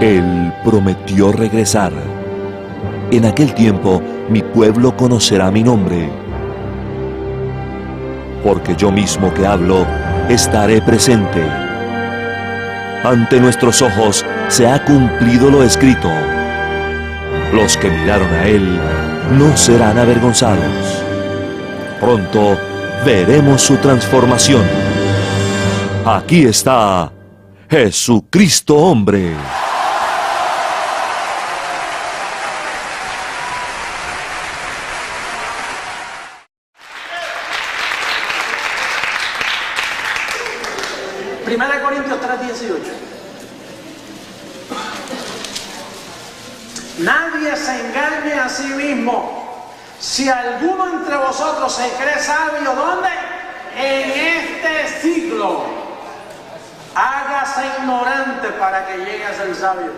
Él prometió regresar. En aquel tiempo mi pueblo conocerá mi nombre. Porque yo mismo que hablo, estaré presente. Ante nuestros ojos se ha cumplido lo escrito. Los que miraron a Él no serán avergonzados. Pronto veremos su transformación. Aquí está Jesucristo hombre. Primera de Corintios 3:18. Nadie se engañe a sí mismo. Si alguno entre vosotros se cree sabio, ¿dónde? En este siglo. Hágase ignorante para que llegue a ser sabio.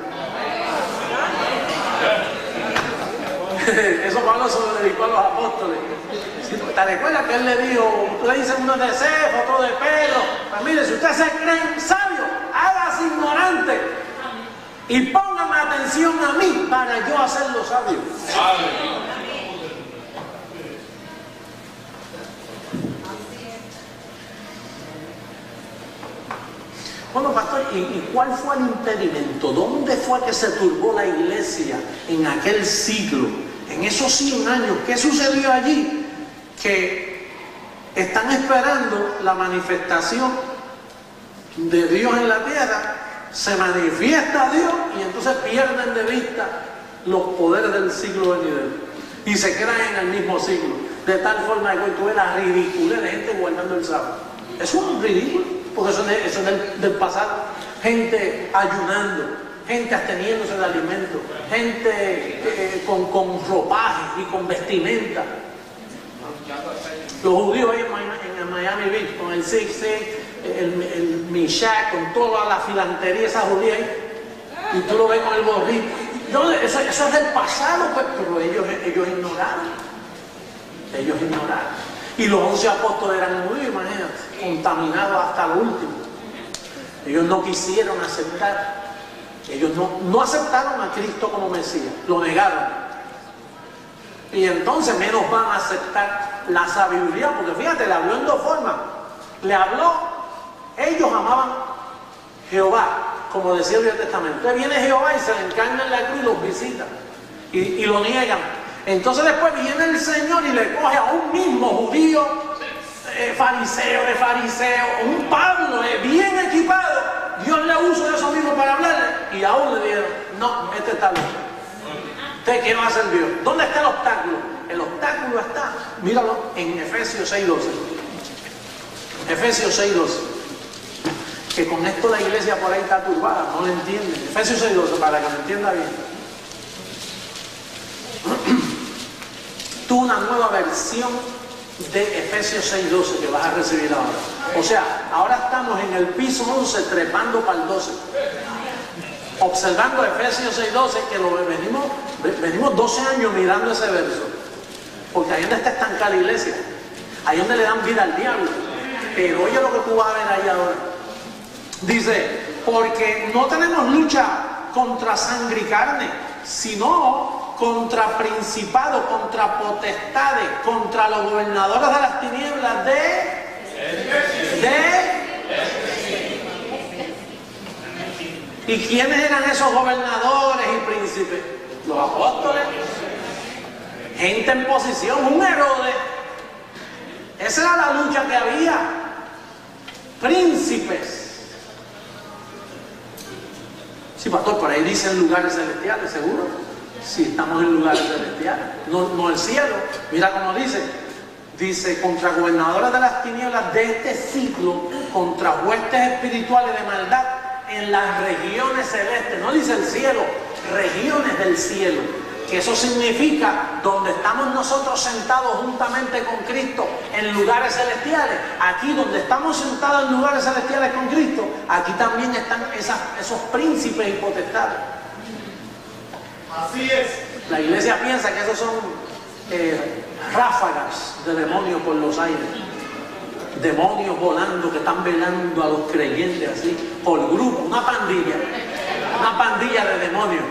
Eso Pablo se lo dedicó a los apóstoles. ¿Te recuerdas que él le dijo, tú le dices uno de Cefo, otro de Pedro? Pues mire, si ustedes se creen sabios, hágase ignorante y pongan atención a mí para yo hacerlo sabio. Bueno, pastor, ¿y cuál fue el impedimento? ¿Dónde fue que se turbó la iglesia en aquel siglo? En esos 100 años, ¿qué sucedió allí? Que están esperando la manifestación de Dios en la tierra, se manifiesta Dios y entonces pierden de vista los poderes del siglo venidero y se quedan en el mismo siglo, de tal forma que hoy tú ves la ridiculez de gente guardando el sábado. Eso es un ridículo, porque eso es del pasado. Gente ayunando, gente absteniéndose de alimentos, gente con ropaje y con vestimenta. Los judíos ahí en Miami Beach, con el el Mishak, con toda la filantería esa judía ahí, y tú lo ves con el gorrito. No, eso es del pasado, pues, pero ellos ignoraron. Ellos ignoraron. Y los 11 apóstoles eran judíos, imagínate, contaminados hasta lo último. Ellos no quisieron aceptar. Ellos no aceptaron a Cristo como Mesías, lo negaron. Y entonces menos van a aceptar la sabiduría, porque fíjate, le habló en dos formas. Le habló, ellos amaban Jehová, como decía el Viejo Testamento. Entonces viene Jehová y se le encarna en la cruz y los visita y lo niegan. Entonces después viene el Señor y le coge a un mismo judío, fariseo de fariseo, un Pablo bien equipado. Dios le usa eso mismo para hablarle y aún le dijeron, no, este está loco. ¿Usted qué va a hacer Dios? ¿Dónde está el obstáculo? El obstáculo está, míralo, en Efesios 6:12. Efesios 6:12. Que con esto la iglesia por ahí está turbada, no lo entienden. Efesios 6:12, para que lo entienda bien. Tú una nueva versión de Efesios 6:12 que vas a recibir ahora. O sea, ahora estamos en el piso 11 trepando para el 12. Observando Efesios 6:12, que venimos 12 años mirando ese verso, porque ahí donde está estancada la iglesia, ahí donde le dan vida al diablo. Pero oye lo que tú vas a ver ahí ahora. Dice, porque no tenemos lucha contra sangre y carne, sino contra principados, contra potestades, contra los gobernadores de las tinieblas ¿Y quiénes eran esos gobernadores y príncipes? Los apóstoles. Gente en posición, un Herodes. Esa era la lucha que había. Príncipes. Sí, pastor, por ahí dicen lugares celestiales, ¿seguro? Sí, estamos en lugares celestiales. No el cielo. Mira cómo dice. Dice, contra gobernadores de las tinieblas de este siglo, contra huestes espirituales de maldad en las regiones celestes. No dice el cielo, regiones del cielo. Que eso significa donde estamos nosotros sentados juntamente con Cristo en lugares celestiales. Aquí donde estamos sentados en lugares celestiales con Cristo, aquí también están esos príncipes y potestades. Así es. La iglesia piensa que esos son ráfagas de demonios por los aires. Demonios volando que están velando a los creyentes así, por grupo, una pandilla. una pandilla de demonios.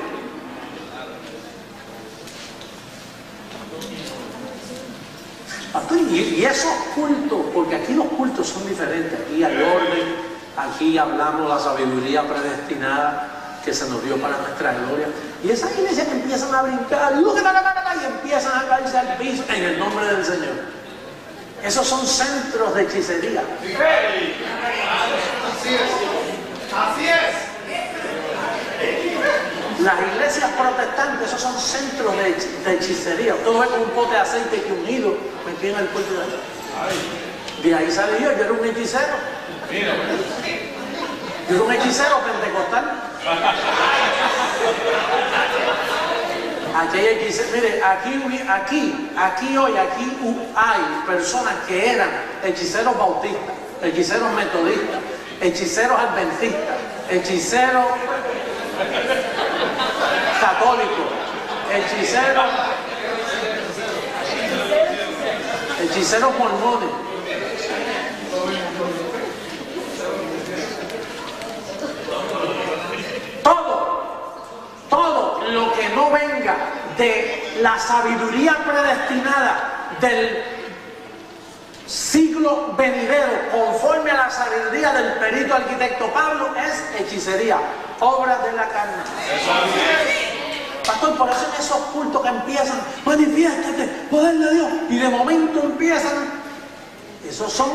Y esos cultos, porque aquí los cultos son diferentes, aquí hay orden, aquí hablamos de la sabiduría predestinada que se nos dio para nuestra gloria. Y esas iglesias que empiezan a brincar y empiezan a caerse al piso en el nombre del Señor. Esos son centros de hechicería. Así es. Así es. Las iglesias protestantes, esos son centros de hechicería. Usted lo ve con un pote de aceite que unido metido en el cuerpo de ahí. De ahí salí yo era un hechicero. Yo era un hechicero pentecostal. Aquí hay hechiceros. Mire, aquí hoy hay personas que eran hechiceros bautistas, hechiceros metodistas, hechiceros adventistas, hechiceros católicos, hechiceros mormones. Todo lo que no venga de la sabiduría predestinada del siglo venidero, conforme a la sabiduría del perito arquitecto Pablo, es hechicería, obra de la carne. Pastor, por eso en esos cultos que empiezan, manifiéstate, poder de Dios, y de momento empiezan, esos son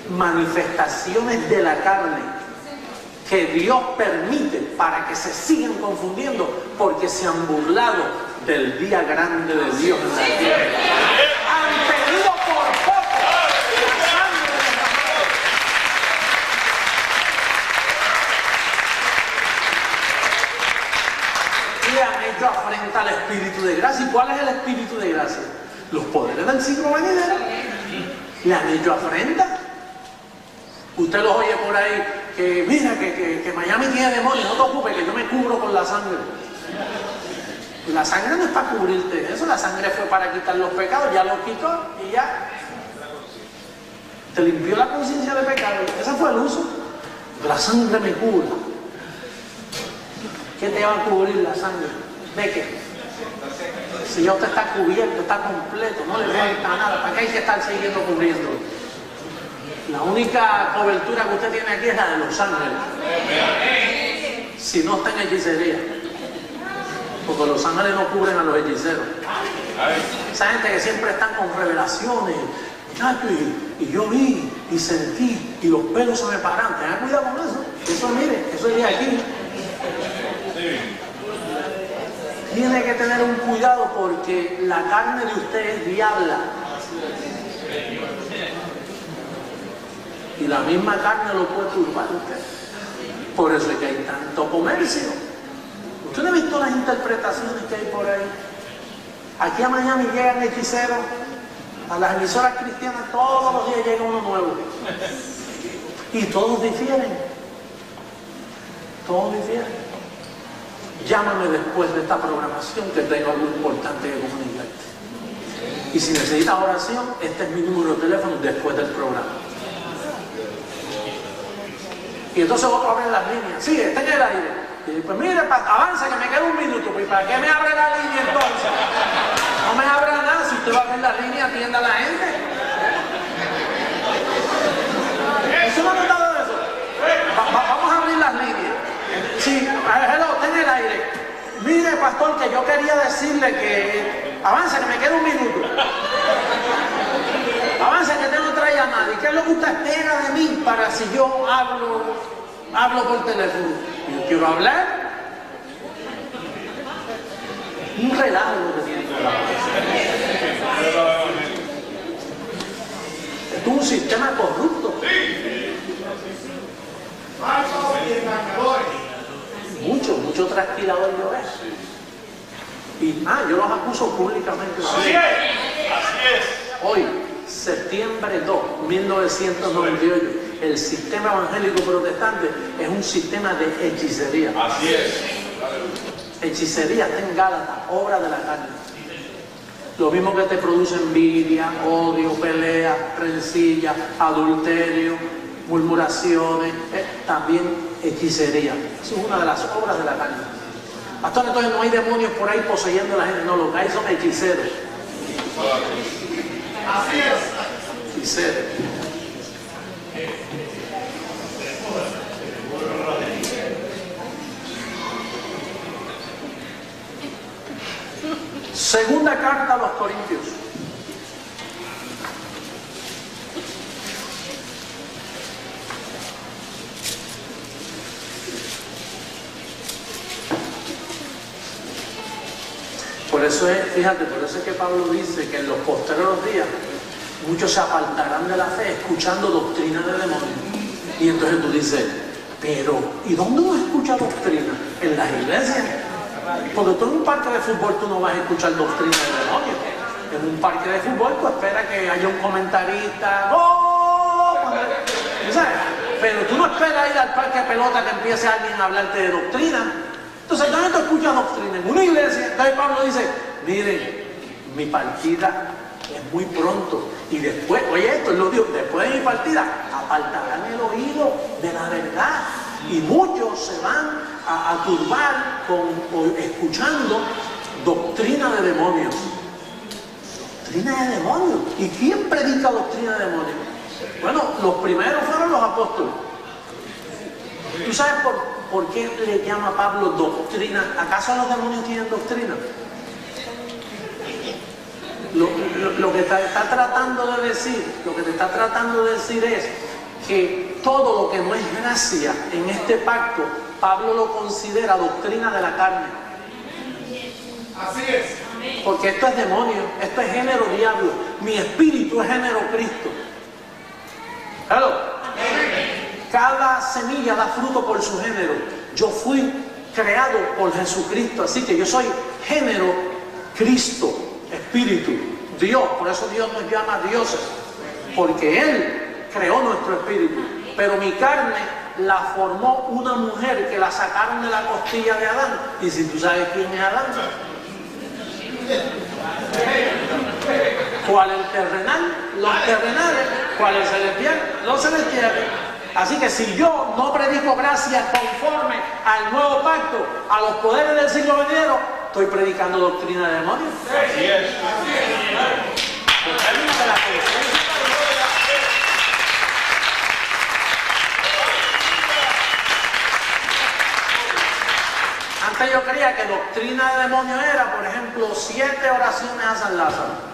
manifestaciones de la carne que Dios permite para que se sigan confundiendo, porque se han burlado del día grande de Dios en la tierra. Han pedido por poco la sangre de y han hecho afrenta al Espíritu de gracia. ¿Y cuál es el Espíritu de gracia? Los poderes del siglo venidero. Le han hecho afrenta. Usted los oye por ahí que mira que Miami tiene demonios, no te ocupes que yo me cubro con la sangre. La sangre no es para cubrirte eso, la sangre fue para quitar los pecados, ya los quitó y ya te limpió la conciencia de pecado. Ese fue el uso. La sangre me cura. ¿Qué te va a cubrir la sangre? ¿De qué? Si ya usted está cubierto, está completo, no le falta nada, ¿para qué hay que estar siguiendo cubriendo? La única cobertura que usted tiene aquí es la de los ángeles. Si no está en hechicería. Porque los ángeles no cubren a los hechiceros. Esa gente que siempre están con revelaciones. Y yo vi y sentí y los pelos se me paran. Tengan cuidado con eso. Eso, mire, eso es de aquí. Tiene que tener un cuidado porque la carne de usted es diabla. Y la misma carne lo puede turbar a usted. Por eso es que hay tanto comercio. ¿Usted no ha visto las interpretaciones que hay por ahí? Aquí a Miami llegan hechiceros, a las emisoras cristianas todos los días llega uno nuevo. Y todos difieren. Todos difieren. Llámame después de esta programación que tengo algo importante que comunicarte. Y si necesitas oración, este es mi número de teléfono después del programa. Y entonces otro abre las líneas. Sí, está en el aire. Y pues mire, avanza que me queda un minuto. Pues ¿para qué me abre la línea entonces? No me abra nada. Si usted va a abrir la línea, atienda a la gente. ¿Eso no ha notado de eso? Vamos a abrir las líneas. Sí, hello, está en el aire. Mire, pastor, que yo quería decirle que avanza que me queda un minuto. Avanza que tengo otra llamada. ¿Y qué es lo que usted espera de mí para si yo hablo por teléfono? Yo quiero hablar. Un relajo lo que tiene que hablar. Esto es un sistema corrupto. Mucho trasquilador yo veo. Y yo los acuso públicamente. Así es. Hoy, septiembre 2, 1998, el sistema evangélico protestante es un sistema de hechicería. Así es. Hechicería está en Gálatas, obra de la carne. Lo mismo que te produce envidia, odio, pelea, rencilla, adulterio, murmuraciones, también hechicería. Eso es una de las obras de la carne. Pastor, entonces no hay demonios por ahí poseyendo a la gente, no, lo que hay son hechiceros. Así es. Hechiceros. Segunda carta a los Corintios. Por eso es, fíjate, por eso es que Pablo dice que en los postreros días muchos se apartarán de la fe escuchando doctrinas de demonios. Y entonces tú dices, pero ¿y dónde uno escucha doctrina? En las iglesias. Porque tú en un parque de fútbol tú no vas a escuchar doctrina de demonios. En un parque de fútbol tú esperas que haya un comentarista, ¡oh! ¿Sabes? Pero tú no esperas ir al parque de pelota que empiece alguien a hablarte de doctrina. Entonces, ¿dónde tú escuchas doctrina? En una iglesia. Entonces Pablo dice, miren, mi partida es muy pronto. Y después, oye esto, él lo dijo, después de mi partida, apartarán el oído de la verdad. Y muchos se van a turbar escuchando doctrina de demonios. Doctrina de demonios. ¿Y quién predica doctrina de demonios? Bueno, los primeros fueron los apóstoles. ¿Tú sabes por qué le llama Pablo doctrina? ¿Acaso los demonios tienen doctrina? Lo que te está tratando de decir es que todo lo que no es gracia en este pacto, Pablo lo considera doctrina de la carne. Así es. Porque esto es demonio, esto es género diablo. Mi espíritu es género Cristo. ¿Claro? Cada semilla da fruto por su género. Yo fui creado por Jesucristo, así que yo soy género Cristo, espíritu, Dios. Por eso Dios nos llama dioses, porque Él creó nuestro espíritu. Pero mi carne la formó una mujer que la sacaron de la costilla de Adán. Y si tú sabes quién es Adán, ¿cuál es el terrenal? Los terrenales. ¿Cuál es el celestial? Los celestiales. Así que si yo no predico gracia conforme al nuevo pacto, a los poderes del siglo venidero, estoy predicando doctrina de demonios. Así es. Antes yo creía que doctrina de demonios era, por ejemplo, 7 oraciones a San Lázaro.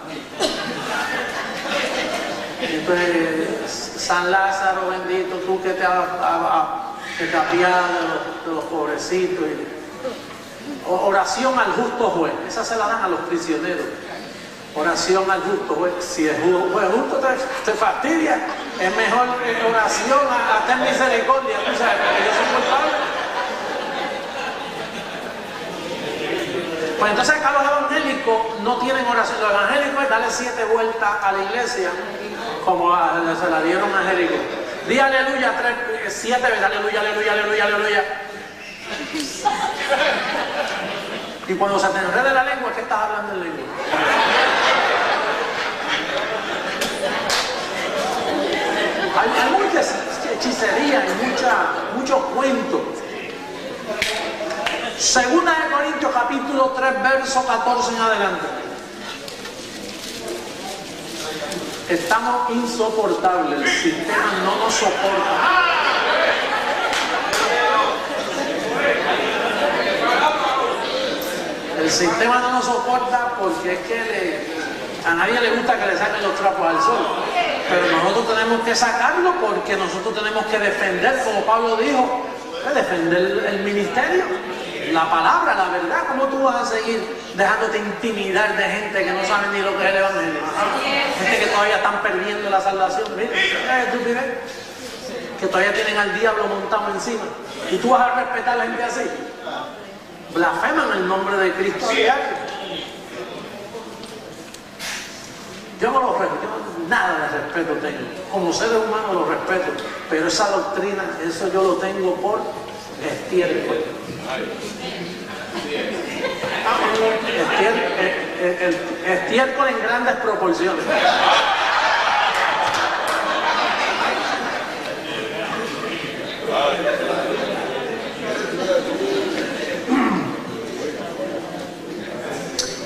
Entonces, San Lázaro bendito, tú que te apiadas de los pobrecitos. Oración al justo juez, esa se la dan a los prisioneros. Oración al justo juez. Si el juez justo te fastidia, es mejor oración a ten misericordia, tú sabes, porque yo soy culpable. Pues entonces acá los evangélicos no tienen oración. Los evangélicos es darle 7 vueltas a la iglesia, como se la dieron a Jericó. Di aleluya 7 veces, aleluya, aleluya, aleluya, aleluya. Y cuando se te enreda la lengua, es que estás hablando en lengua. Hay mucha hechicería, hay muchos cuentos. Segunda de Corintios capítulo 3 verso 14 en adelante. Estamos insoportables, el sistema no nos soporta. El sistema no nos soporta porque es que a nadie le gusta que le saquen los trapos al sol. Pero nosotros tenemos que sacarlo porque nosotros tenemos que defender, como Pablo dijo, defender el ministerio. La palabra, la verdad. ¿Cómo tú vas a seguir dejándote intimidar de gente que no sabe ni lo que es el evangelio? Gente que todavía están perdiendo la salvación. Mira, estupidez. Que todavía tienen al diablo montado encima. ¿Y tú vas a respetar a la gente así? Blasfeman el nombre de Cristo. Yo no los respeto, nada de respeto tengo. Como seres humanos los respeto. Pero esa doctrina, eso yo lo tengo por estiércol. Estiércol en grandes proporciones.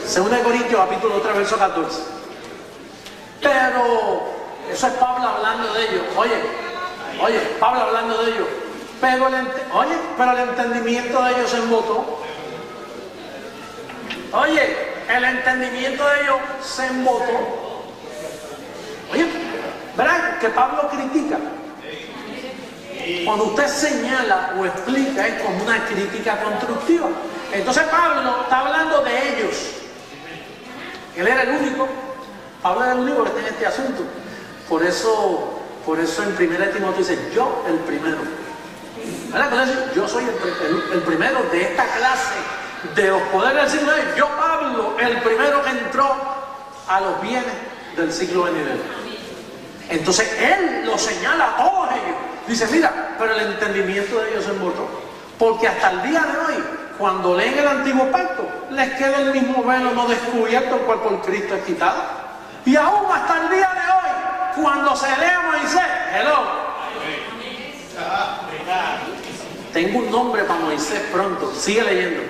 Segunda de Corintios, capítulo 3, verso 14. Pero, eso es Pablo hablando de ellos. Oye, Pablo hablando de ellos. Pero el entendimiento de ellos se embotó. Oye, el entendimiento de ellos se embotó. Oye, ¿verdad que Pablo critica? Cuando usted señala o explica es como una crítica constructiva. Entonces Pablo está hablando de ellos. Él era el único. Pablo era el único que está en este asunto. Por eso en 1 Timoteo dice, yo el primero. ¿Verdad? Entonces, yo soy el primero de esta clase de los poderes del siglo XX. Yo, Pablo, el primero que entró a los bienes del siglo venidero. Entonces él lo señala a todos ellos. Dice, mira, pero el entendimiento de ellos se embotó. Porque hasta el día de hoy, cuando leen el antiguo pacto, les queda el mismo velo no descubierto, el cual por Cristo es quitado. Y aún hasta el día de hoy, cuando se lee a Moisés, tengo un nombre para Moisés pronto, sigue leyendo.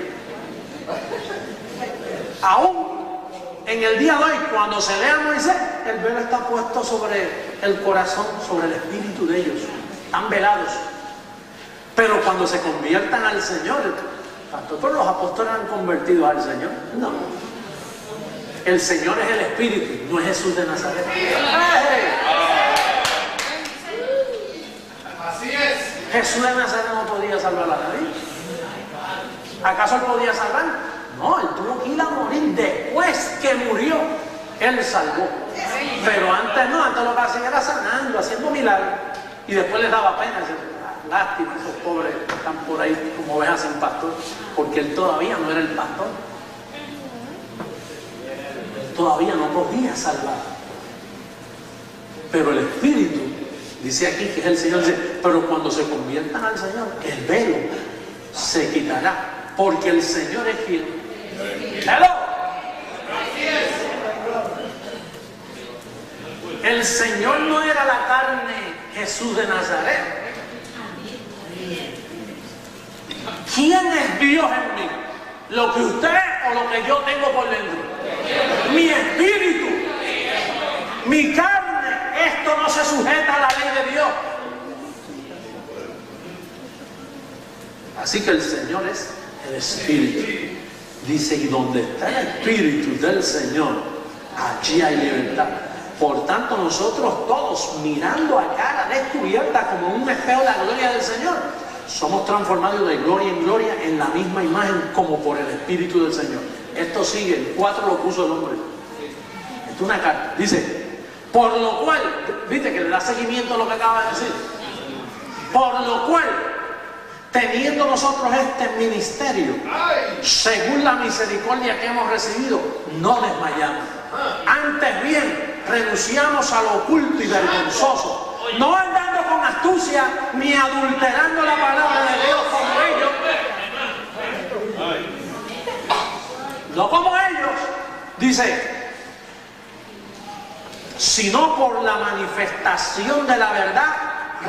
Aún en el día de hoy, cuando se lee a Moisés, el velo está puesto sobre el corazón, sobre el espíritu de ellos. Están velados. Pero cuando se conviertan al Señor, pastor, pero los apóstoles han convertido al Señor. No. El Señor es el Espíritu, no es Jesús de Nazaret. Así es. Jesús de Nazaret no podía salvar a nadie. ¿Acaso él podía salvar? No, él tuvo que ir a morir después que murió. Él salvó. Pero antes no, antes lo que hacía era sanando, haciendo milagros. Y después les daba pena. Lástima, esos pobres están por ahí como ovejas sin pastor. Porque él todavía no era el pastor. Todavía no podía salvar. Pero el Espíritu, dice aquí que es el Señor, dice, pero cuando se conviertan al Señor, el velo se quitará. Porque el Señor es quien. ¡Hello! El Señor no era la carne Jesús de Nazaret. ¿Quién es Dios en mí? ¿Lo que usted o lo que yo tengo por dentro? Mi espíritu, mi carne. Esto no se sujeta a la ley de Dios. Así que el Señor es el Espíritu. Dice, y donde está el Espíritu del Señor, allí hay libertad. Por tanto, nosotros todos, mirando a cara descubierta como un espejo de la gloria del Señor, somos transformados de gloria en gloria en la misma imagen como por el Espíritu del Señor. Esto sigue, el 4 lo puso el hombre. Esto es una carta. Dice, por lo cual, viste que le da seguimiento a lo que acaba de decir. Por lo cual, teniendo nosotros este ministerio, según la misericordia que hemos recibido, no desmayamos. Antes bien, renunciamos a lo oculto y vergonzoso, no andando con astucia ni adulterando la palabra de Dios como ellos. No como ellos, dice, sino por la manifestación de la verdad,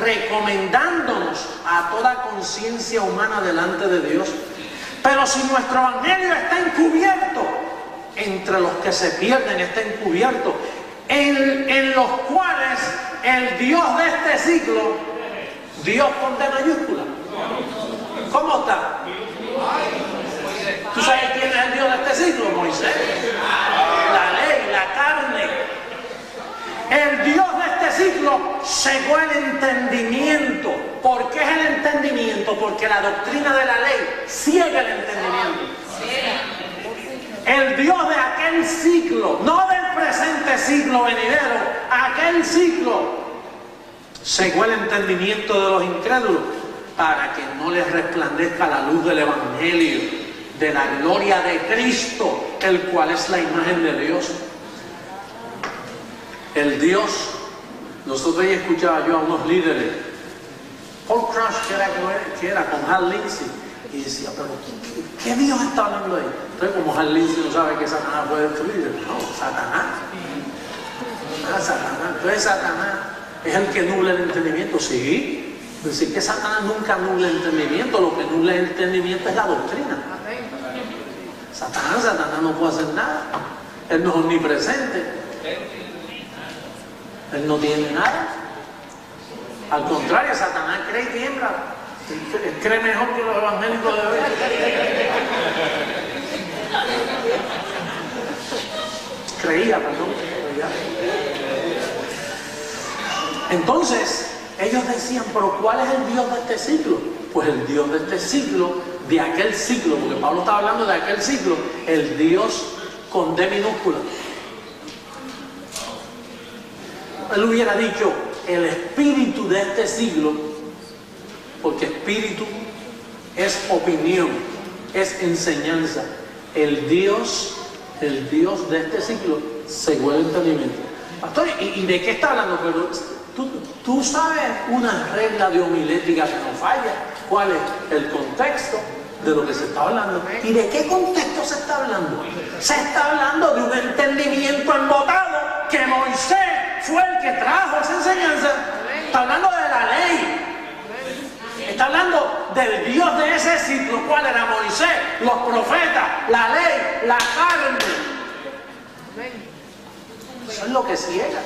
recomendándonos a toda conciencia humana delante de Dios. Pero si nuestro evangelio está encubierto, entre los que se pierden está encubierto, en los cuales el Dios de este siglo, Dios con D mayúscula, ¿cómo está? ¿Tú sabes quién es el Dios de este siglo? Moisés, la ley, la carne. El Dios de este siglo cegó el entendimiento. ¿Por qué es el entendimiento? Porque la doctrina de la ley ciega el entendimiento. El Dios de aquel siglo, no del presente siglo venidero, aquel siglo cegó el entendimiento de los incrédulos para que no les resplandezca la luz del Evangelio, de la gloria de Cristo, el cual es la imagen de Dios. El Dios, nosotros ya escuchaba yo a unos líderes, Paul Crush, que era con Hal Lindsey, y decía, pero ¿qué Dios está hablando ahí? Entonces, como Hal Lindsey no sabe que Satanás puede destruir, no, Satanás. Satanás. Entonces, Satanás es el que nubla el entendimiento, sí, Es decir, que Satanás nunca nubla el entendimiento, lo que nubla el entendimiento es la doctrina. Satanás no puede hacer nada. Él no es omnipresente. Él no tiene nada. Al contrario, Satanás cree y tiembla. Él cree mejor que los evangélicos de hoy. Creía. Entonces, ellos decían, pero ¿cuál es el Dios de este siglo? Pues el Dios de este siglo, de aquel siglo, porque Pablo estaba hablando de aquel siglo, el Dios con D minúscula. Él hubiera dicho, el espíritu de este siglo, porque espíritu es opinión, es enseñanza. El Dios de este siglo según el entendimiento. Pastor, ¿y de qué está hablando? Pero tú sabes una regla de homilética que no falla. ¿Cuál es el contexto de lo que se está hablando? ¿Y de qué contexto se está hablando? Se está hablando de un entendimiento embotado que Moisés fue el que trajo esa enseñanza. Está hablando de la ley. Está hablando del Dios de ese siglo. ¿Cuál era? Moisés, los profetas, la ley, la carne. Eso es lo que ciega.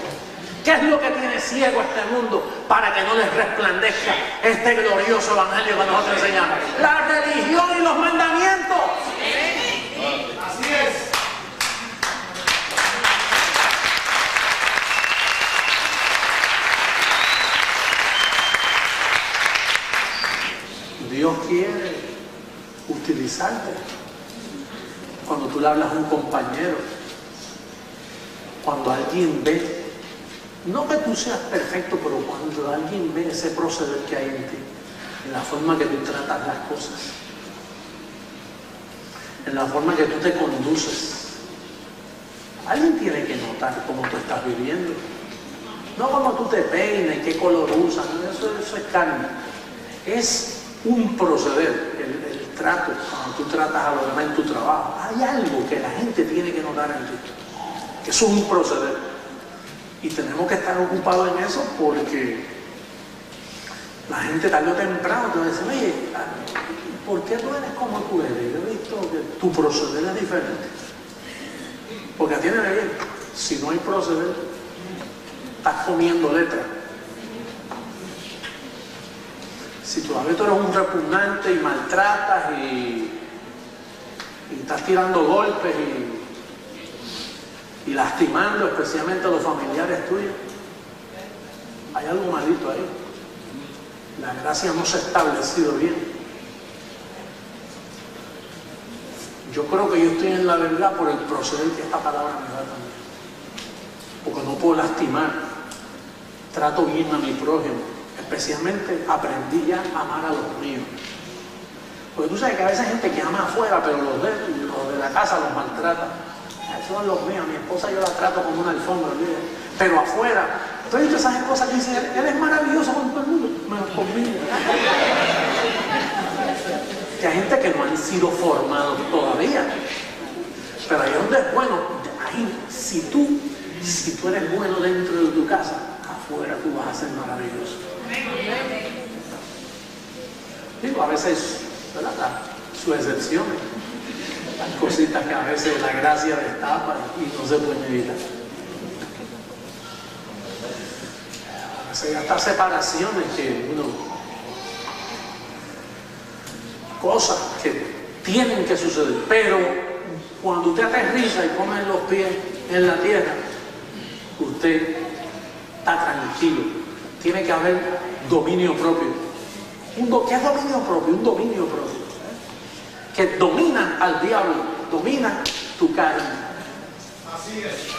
¿Qué es lo que tiene ciego este mundo para que no les resplandezca este glorioso evangelio que nosotros enseñamos? La religión y los mandamientos. Así es. Dios quiere utilizarte cuando tú le hablas a un compañero, cuando alguien ve, no que tú seas perfecto, pero cuando alguien ve ese proceder que hay en ti, en la forma que tú tratas las cosas, en la forma que tú te conduces, alguien tiene que notar cómo tú estás viviendo, no cómo tú te peinas y qué color usas, eso es carne, es un proceder, el trato, cuando tú tratas a los demás en tu trabajo, hay algo que la gente tiene que notar en ti, que eso es un proceder, y tenemos que estar ocupados en eso porque la gente tarde o temprano te va a decir, oye, ¿por qué tú eres como tú eres? Yo he visto que tu proceder es diferente, porque atiéndeme bien, si no hay proceder, estás comiendo letras. Si todavía tú eres un repugnante y maltratas y estás tirando golpes y lastimando especialmente a los familiares tuyos, hay algo malito ahí. La gracia no se ha establecido bien. Yo creo que yo estoy en la verdad por el proceder que esta palabra me da también. Porque no puedo lastimar. Trato bien a mi prójimo. Especialmente aprendí ya a amar a los míos. Porque tú sabes que a veces hay gente que ama afuera, pero los de la casa los maltrata. Esos son los míos. Mi esposa yo la trato como una alfombra, olvídate. Pero afuera, tú has visto esas cosas que dicen, él es maravilloso con todo el mundo, menos conmigo. Que hay gente que no han sido formados todavía. Pero ahí donde es bueno, ahí, si tú eres bueno dentro de tu casa, afuera tú vas a ser maravilloso. Digo, a veces, ¿verdad? Sus excepciones. Hay cositas que a veces la gracia destapa y no se pueden evitar. A veces hay hasta separaciones que uno... Cosas que tienen que suceder. Pero cuando usted aterriza y pone los pies en la tierra, usted está tranquilo. Tiene que haber dominio propio. ¿Qué es dominio propio? Un dominio propio. Que domina al diablo, domina tu carne. Así es.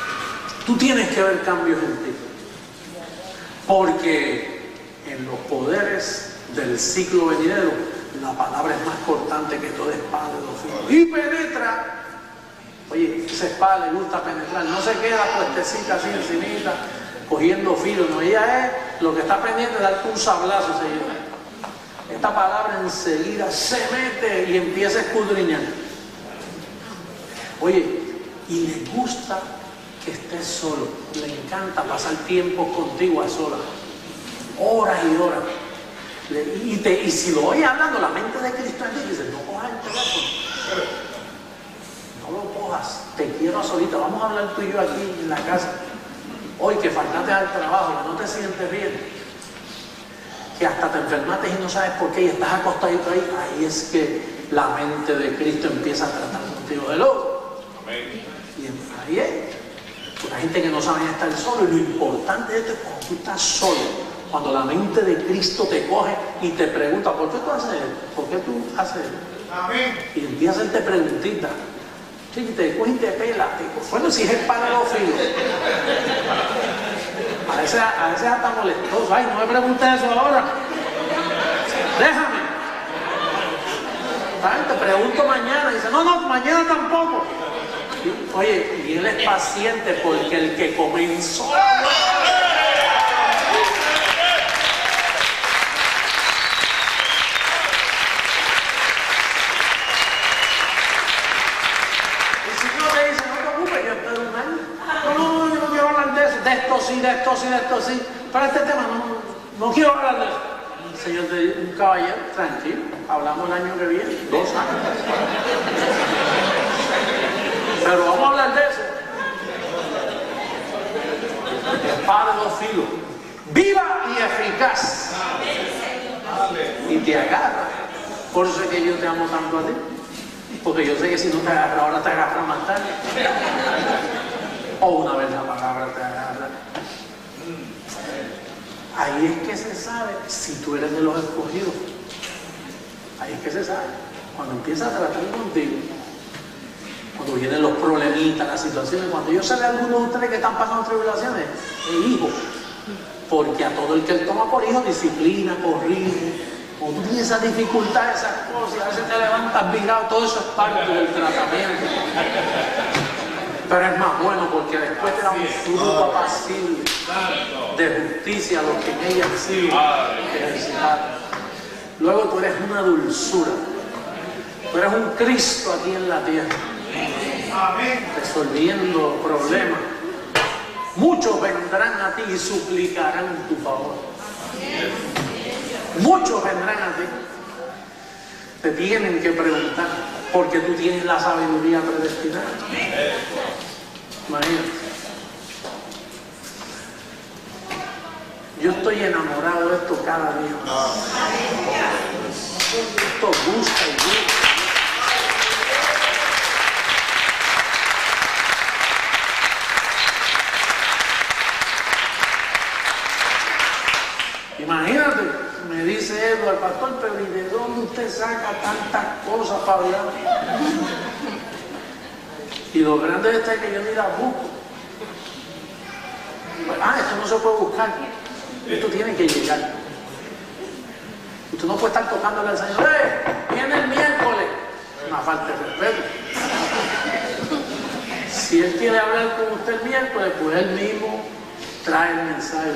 Tú tienes que ver cambios en ti. Porque en los poderes del ciclo venidero, la palabra es más cortante que toda espada de dos filos. Y penetra. Oye, esa espada le gusta penetrar. No se queda puestecita así encimita, cogiendo filo. No, ella es lo que está pendiente de darte un sablazo enseguida. Esta palabra enseguida se mete y empieza a escudriñar. Oye, y le gusta que estés solo. Le encanta pasar tiempo contigo a solas. Horas y horas. Y si lo oyes hablando la mente de Cristo en ti, dices, no cojas el teléfono. No lo cojas. Te quiero a solita. Vamos a hablar tú y yo aquí en la casa. Hoy que faltaste al trabajo, que no te sientes bien, que hasta te enfermaste y no sabes por qué y estás acostadito ahí, ahí es que la mente de Cristo empieza a tratar contigo de loco. Y ahí es. Hay gente que no sabe estar solo, y lo importante de esto es cuando tú estás solo. Cuando la mente de Cristo te coge y te pregunta, ¿por qué tú haces esto? ¿Por qué tú haces esto? Amén. Y empieza a hacerte preguntitas. Sí, te coge y te pela. Bueno, si es el pan de los filos. A veces hasta molestoso. Ay, no me preguntes eso ahora. Déjame. ¿Sabes? Te pregunto mañana. Y dice, no, mañana tampoco. Y, oye, y él es paciente porque el que comenzó. De esto sí, para este tema no quiero hablar de eso. El Señor te dice, un caballero, tranquilo, hablamos el año que viene, 2 años. Pero vamos a hablar de eso. Espada de 2 filos, viva y eficaz. Y te agarra. Por eso es que yo te amo tanto a ti. Porque yo sé que si no te agarra, ahora te agarra más tarde. O una vez la palabra te agarra. Ahí es que se sabe si tú eres de los escogidos. Ahí es que se sabe. Cuando empieza a tratar contigo, cuando vienen los problemitas, las situaciones, cuando yo sé de algunos de ustedes que están pasando tribulaciones, hijo, porque a todo el que él toma por hijo, disciplina, corrige. Cuando tú tienes esas dificultades, esas cosas, a veces te levantas virado, todo eso es parte del tratamiento. Pero es más bueno porque después te da un fruto apacible de justicia a los que en ella han sido ejercitados. Luego tú eres una dulzura. Tú eres un Cristo aquí en la tierra. Resolviendo problemas. Muchos vendrán a ti y suplicarán tu favor. Muchos vendrán a ti. Te tienen que preguntar porque tú tienes la sabiduría predestinada. Imagínate. Yo estoy enamorado de esto cada día. Esto gusta y gusta. Imagínate, me dice Eduardo, pastor, pero ¿y de dónde usted saca tantas cosas para hablar? Y lo grande de esto es que yo ni las busco. Esto no se puede buscar. Esto tiene que llegar. Usted no puede estar tocándole al Señor. Viene el miércoles. Una falta de respeto. Si Él quiere hablar con usted el miércoles, pues Él mismo trae el mensaje.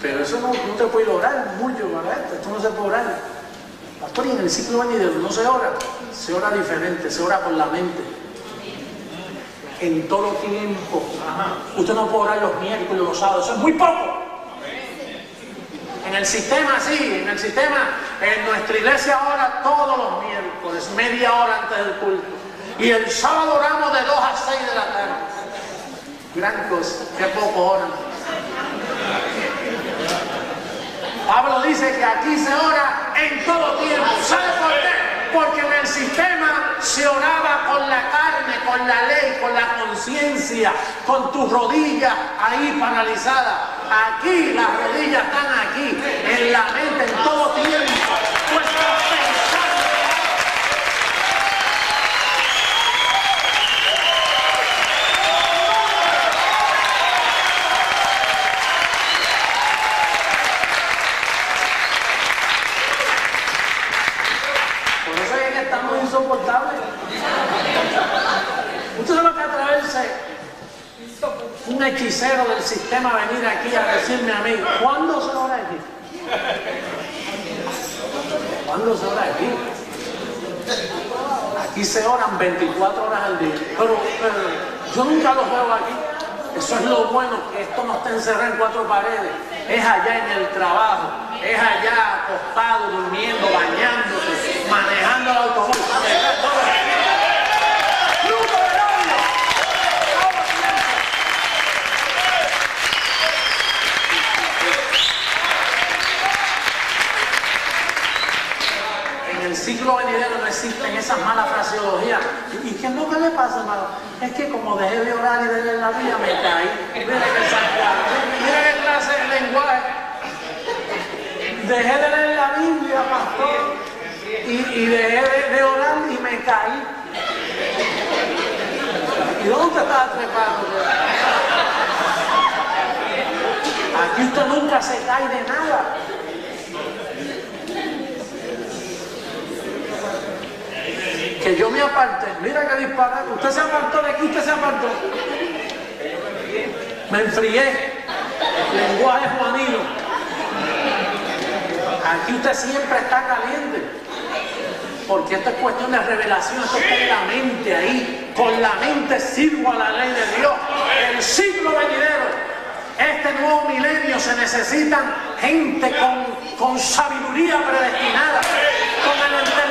Pero eso no te puede lograr mucho, ¿verdad? Esto no se puede orar. Pastor, y en el ciclo venidero no se ora. Se ora diferente, se ora con la mente. En todo tiempo. Usted no puede orar los miércoles, los sábados. Eso es muy poco. En el sistema sí, en nuestra iglesia ora todos los miércoles, media hora antes del culto. Y el sábado oramos de 2 a 6 de la tarde. Gran cosa, qué poco oran. Pablo dice que aquí se ora en todo tiempo. ¿Sabe por qué? Porque en el sistema se oraba con la carne, con la ley, con la conciencia, con tus rodillas ahí paralizadas. Aquí las rodillas están aquí, en la mente, en todo tiempo. Tú estás pensando. Por eso es que estamos insoportables. Usted sabe que atraerse un hechicero del sistema venir aquí a decirme a mí, ¿cuándo se ora aquí? ¿Cuándo se ora aquí? Aquí se oran 24 horas al día. Pero yo nunca los veo aquí. Eso es lo bueno, que esto no está encerrado en 4 paredes. Es allá en el trabajo, es allá acostado, durmiendo, bañándose, manejando el autobús. En el siglo venidero no existen esas malas fraseologías. ¿Y qué es lo que le pasa, hermano? Es que como dejé de orar y de leer la Biblia, me caí. Mira qué clase de lenguaje. Dejé de leer la Biblia, pastor, y dejé de orar y me caí. ¿Y dónde usted estaba trepando? Aquí usted nunca se cae de nada. Que yo me aparte, mira que disparate. Usted se apartó de aquí, usted se apartó. Me enfrié. Lenguaje juanino. Aquí usted siempre está caliente. Porque esto es cuestión de revelación, esto es con la mente ahí. Con la mente sirvo a la ley de Dios. El siglo venidero, este nuevo milenio, se necesitan gente con sabiduría predestinada, con el entendimiento